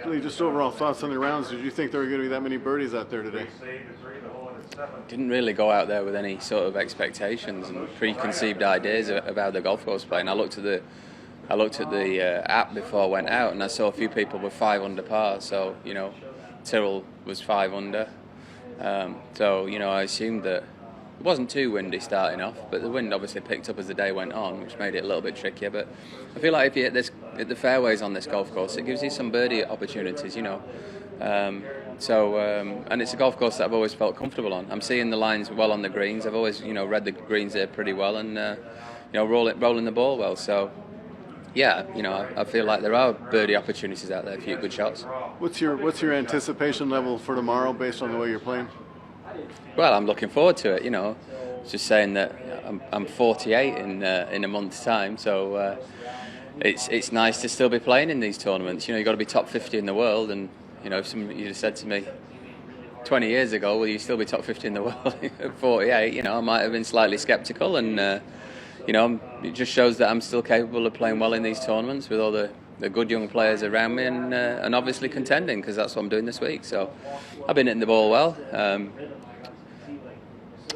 Lee, just overall thoughts on the rounds. Did you think there were going to be that many birdies out there today? Didn't really go out there with any sort of expectations and preconceived ideas of how the golf course playing. I looked at the app before I went out, and I saw a few people with 5 under par. So Tyrrell was 5 under. So I assumed that it wasn't too windy starting off, but the wind obviously picked up as the day went on, which made it a little bit trickier. But I feel like if you hit the fairways on this golf course, it gives you some birdie opportunities, and it's a golf course that I've always felt comfortable on. I'm seeing the lines well on the greens. I've always read the greens there pretty well, and rolling the ball well. So yeah, I feel like there are birdie opportunities out there, a few good shots. What's your anticipation level for tomorrow based on the way you're playing? Well, I'm looking forward to it. Just saying that I'm 48 in a month's time, so it's nice to still be playing in these tournaments. You've got to be top 50 in the world, and if somebody just said to me 20 years ago, will you still be top 50 in the world at 48? I might have been slightly sceptical, and it just shows that I'm still capable of playing well in these tournaments with all the good young players around me, and obviously contending, because that's what I'm doing this week. So I've been hitting the ball well.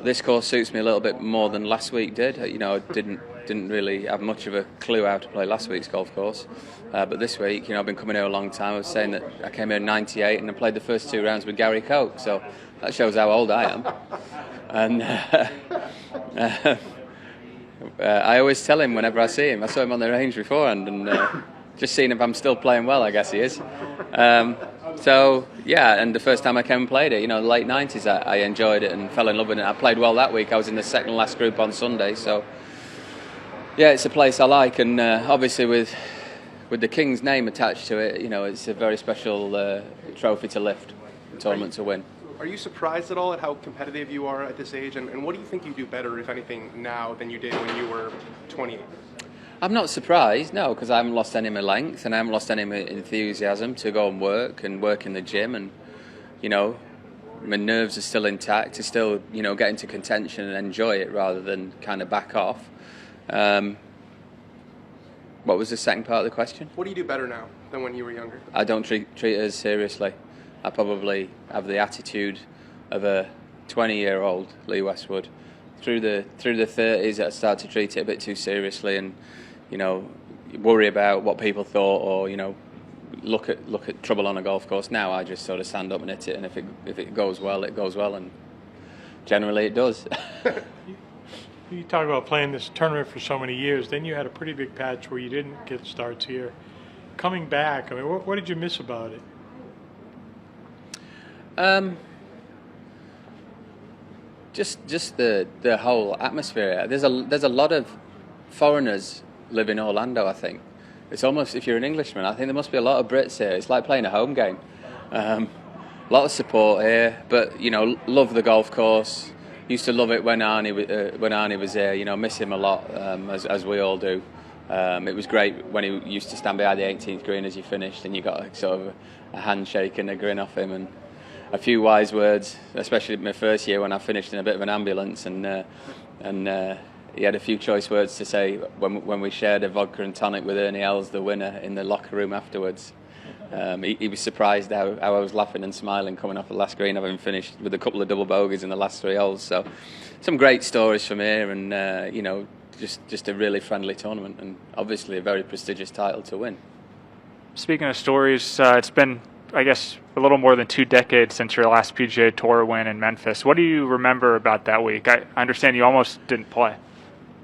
This course suits me a little bit more than last week did. I didn't really have much of a clue how to play last week's golf course, but this week, I've been coming here a long time. I was saying that I came here in '98 and I played the first 2 rounds with Gary Koch, so that shows how old I am. And I always tell him whenever I see him. I saw him on the range beforehand, and just seeing if I'm still playing well, I guess he is. So yeah, and the first time I came and played it, the late '90s, I enjoyed it and fell in love with it. I played well that week. I was in the second last group on Sunday, so yeah, it's a place I like, and obviously with the King's name attached to it, it's a very special trophy to lift, tournament to win. Are you surprised at all at how competitive you are at this age, and what do you think you do better, if anything, now than you did when you were 28? I'm not surprised, no, because I haven't lost any of my length and I haven't lost any of my enthusiasm to go and work in the gym, and my nerves are still intact to still get into contention and enjoy it rather than kind of back off. What was the second part of the question? What do you do better now than when you were younger? I don't treat it as seriously. I probably have the attitude of a 20-year-old Lee Westwood. Through the 30s, I started to treat it a bit too seriously, and worry about what people thought, or look at trouble on a golf course. Now I just sort of stand up and hit it, and if it goes well, it goes well, and generally it does. You talk about playing this tournament for so many years. Then you had a pretty big patch where you didn't get starts here. Coming back, I mean, what did you miss about it? Just the whole atmosphere. There's a lot of foreigners live in Orlando, I think. It's almost, if you're an Englishman, I think there must be a lot of Brits here. It's like playing a home game. A lot of support here, but love the golf course. Used to love it when Arnie was here. Miss him a lot, as we all do. It was great when he used to stand behind the 18th green as you finished, and you got sort of a handshake and a grin off him, and a few wise words, especially my first year when I finished in a bit of an ambulance, and he had a few choice words to say when we shared a vodka and tonic with Ernie Els, the winner, in the locker room afterwards. He was surprised how I was laughing and smiling coming off the last green, having finished with a couple of double bogeys in the last 3 holes. So some great stories from here, and just a really friendly tournament, and obviously a very prestigious title to win. Speaking of stories, it's been, I guess, a little more than 2 decades since your last PGA Tour win in Memphis. What do you remember about that week? I understand you almost didn't play.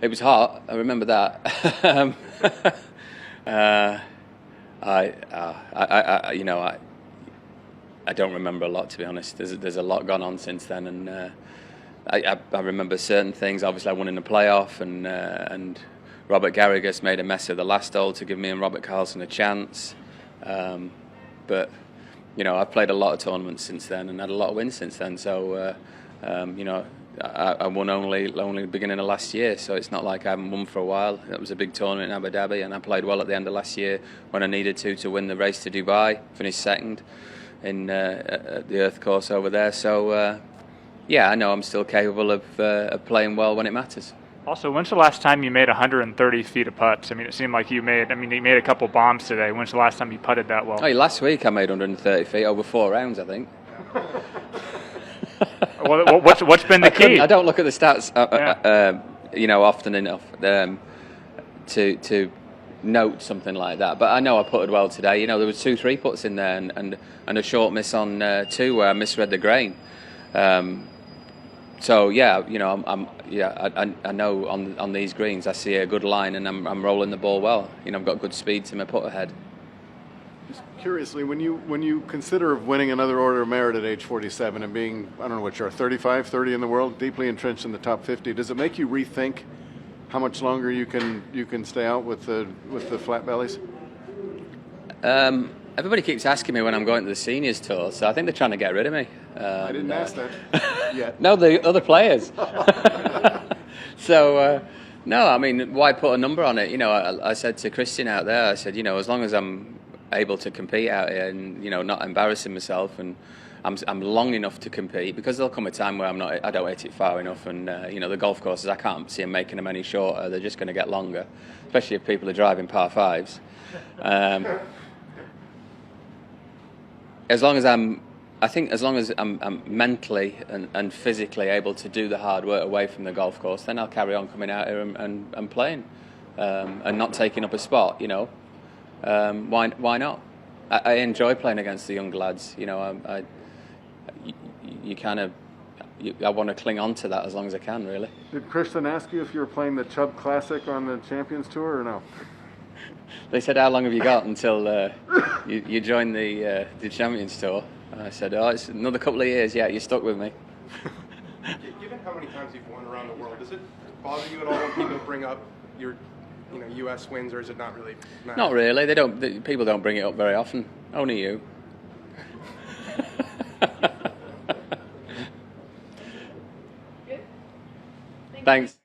It was hot. I remember that. I don't remember a lot, to be honest. There's a lot gone on since then, and I remember certain things. Obviously, I won in the playoff, and Robert Garrigus made a mess of the last hole to give me and Robert Carlson a chance. But I've played a lot of tournaments since then and had a lot of wins since then. So I won only the beginning of last year, so it's not like I haven't won for a while. That was a big tournament in Abu Dhabi, and I played well at the end of last year when I needed to win the race to Dubai. Finished second in at the Earth course over there. So yeah, I know I'm still capable of playing well when it matters. Also, when's the last time you made 130 feet of putts? I mean, it seemed like you made a couple bombs today. When's the last time you putted that well? Oh, last week I made 130 feet over 4 rounds, I think. What's been the key? I don't look at the stats, often enough to note something like that. But I know I putted well today. There was 2 3-putts in there and a short miss on 2 where I misread the grain. So yeah, I know on these greens I see a good line and I'm rolling the ball well. I've got good speed to my putt ahead. Just curiously, when you consider of winning another Order of Merit at age 47 and being, I don't know what you are, 35, 30 in the world, deeply entrenched in the top 50, does it make you rethink how much longer you can stay out with the flat bellies? Everybody keeps asking me when I'm going to the seniors tour, so I think they're trying to get rid of me. I didn't ask that yet. No, the other players. So, no, I mean, why put a number on it? I said to Christian out there, I said, as long as I'm able to compete out here and, not embarrassing myself and I'm long enough to compete, because there'll come a time where I don't hit it far enough and, the golf courses, I can't see them making them any shorter. They're just going to get longer, especially if people are driving par 5s. As long as I'm mentally and physically able to do the hard work away from the golf course, then I'll carry on coming out here and playing and not taking up a spot. Why not? I enjoy playing against the young lads. I want to cling on to that as long as I can. Really. Did Christian ask you if you were playing the Chubb Classic on the Champions Tour or no? They said, "How long have you got until you join the Champions Tour?" And I said, "Oh, it's another couple of years. Yeah, you're stuck with me." Given how many times you've won around the world, does it bother you at all when people bring up your, U.S. wins, or is it not really? Not really. People don't bring it up very often. Only you. Thanks.